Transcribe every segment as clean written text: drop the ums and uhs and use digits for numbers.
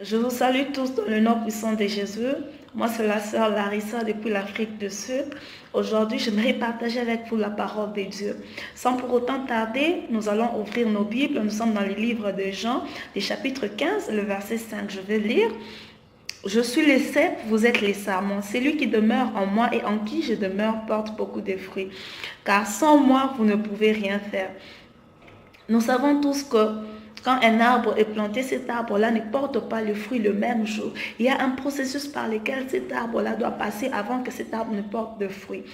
Je vous salue tous dans le nom puissant de Jésus. Moi, c'est la sœur Larissa depuis l'Afrique du Sud. Aujourd'hui, j'aimerais partager avec vous la parole de Dieu. Sans pour autant tarder, nous allons ouvrir nos Bibles. Nous sommes dans le livre de Jean, le chapitre 15, le verset 5. Je vais lire. Je suis le cep, vous êtes les sarments. Celui qui demeure en moi et en qui je demeure porte beaucoup de fruits. Car sans moi, vous ne pouvez rien faire. Nous savons tous que quand un arbre est planté, cet arbre-là ne porte pas le fruit le même jour. Il y a un processus par lequel cet arbre-là doit passer avant que cet arbre ne porte de fruits.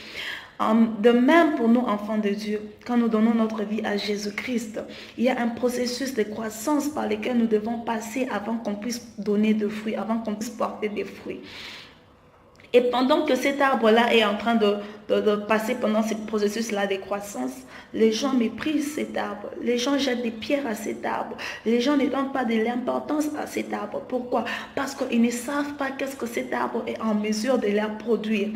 De même pour nous, enfants de Dieu, quand nous donnons notre vie à Jésus-Christ, il y a un processus de croissance par lequel nous devons passer avant qu'on puisse donner de fruits, avant qu'on puisse porter des fruits. Et pendant que cet arbre-là est en train de passer pendant ce processus-là de croissance, les gens méprisent cet arbre. Les gens jettent des pierres à cet arbre. Les gens ne donnent pas de l'importance à cet arbre. Pourquoi? Parce qu'ils ne savent pas qu'est-ce que cet arbre est en mesure de leur produire.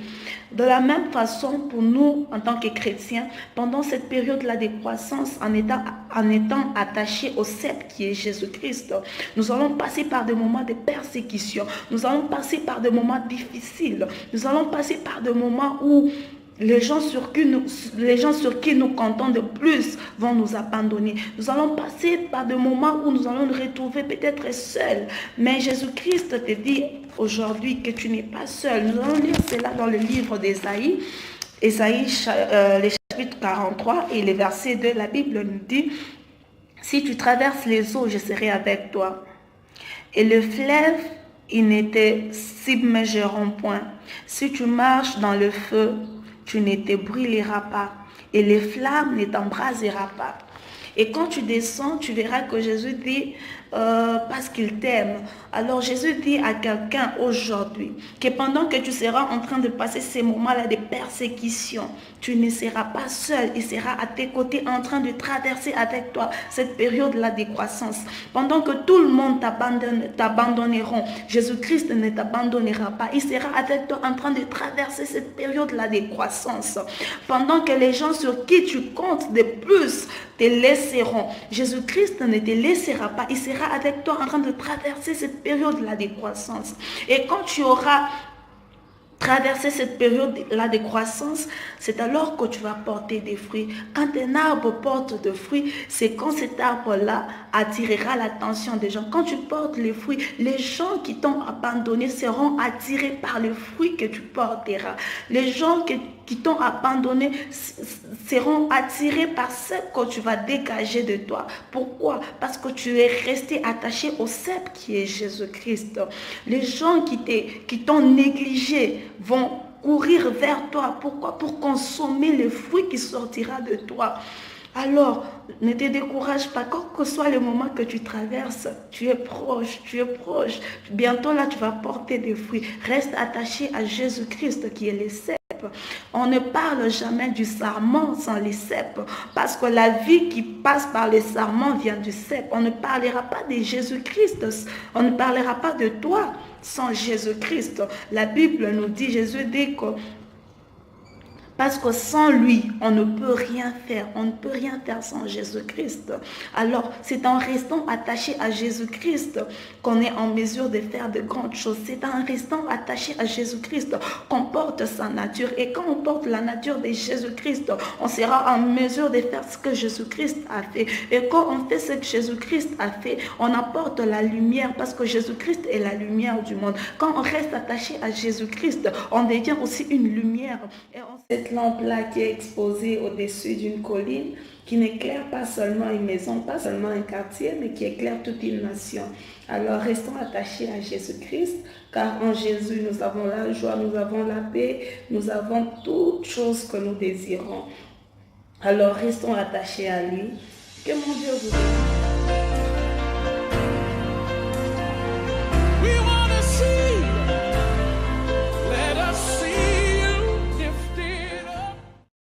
De la même façon, pour nous, en tant que chrétiens, pendant cette période-là de croissance, en étant attachés au cep qui est Jésus-Christ, nous allons passer par des moments de persécution. Nous allons passer par des moments difficiles. Nous allons passer par des moments où les gens sur qui nous comptons de plus vont nous abandonner. Nous allons passer par des moments où nous allons nous retrouver peut-être seuls. Mais Jésus-Christ te dit aujourd'hui que tu n'es pas seul. Nous allons lire cela dans le livre d'Ésaïe. Ésaïe, le chapitre 43 et le verset 2, la Bible nous dit: si tu traverses les eaux, je serai avec toi. Et le fleuve, ils ne te submergeront point. Si tu marches dans le feu, tu ne te brûleras pas. Et les flammes ne t'embraseront pas. Et quand tu descends, tu verras que Jésus dit, parce qu'il t'aime. Alors Jésus dit à quelqu'un aujourd'hui que pendant que tu seras en train de passer ces moments-là de persécution, tu ne seras pas seul. Il sera à tes côtés en train de traverser avec toi cette période-là de croissance. Pendant que tout le monde t'abandonneront, Jésus-Christ ne t'abandonnera pas. Il sera avec toi en train de traverser cette période-là de croissance. Pendant que les gens sur qui tu comptes de plus te laisseront, Jésus-Christ ne te laissera pas. Il sera avec toi en train de traverser cette période-là de croissance. Et quand tu auras traverser cette période-là de croissance, c'est alors que tu vas porter des fruits. Quand un arbre porte des fruits, c'est quand cet arbre-là attirera l'attention des gens. Quand tu portes les fruits, les gens qui t'ont abandonné seront attirés par le fruit que tu porteras. Les gens qui t'ont abandonné seront attirés par ce que tu vas dégager de toi. Pourquoi? Parce que tu es resté attaché au cep qui est Jésus-Christ. Les gens qui t'ont négligé vont courir vers toi. Pourquoi? Pour consommer le fruit qui sortira de toi. Alors, ne te décourage pas, quel que soit le moment que tu traverses, tu es proche. Bientôt là, tu vas porter des fruits. Reste attaché à Jésus-Christ qui est le cep. On ne parle jamais du sarment sans les cèpes, parce que la vie qui passe par les sarments vient du cep. On ne parlera pas de Jésus-Christ, on ne parlera pas de toi sans Jésus-Christ. La Bible nous dit, Jésus dit que parce que sans lui, on ne peut rien faire. On ne peut rien faire sans Jésus-Christ. Alors, c'est en restant attaché à Jésus-Christ qu'on est en mesure de faire de grandes choses. C'est en restant attaché à Jésus-Christ qu'on porte sa nature. Et quand on porte la nature de Jésus-Christ, on sera en mesure de faire ce que Jésus-Christ a fait. Et quand on fait ce que Jésus-Christ a fait, on apporte la lumière parce que Jésus-Christ est la lumière du monde. Quand on reste attaché à Jésus-Christ, on devient aussi une lumière. Et cette lampe-là qui est exposée au-dessus d'une colline, qui n'éclaire pas seulement une maison, pas seulement un quartier, mais qui éclaire toute une nation. Alors restons attachés à Jésus-Christ, car en Jésus nous avons la joie, nous avons la paix, nous avons toutes choses que nous désirons. Alors restons attachés à lui. Que mon Dieu vous bénisse.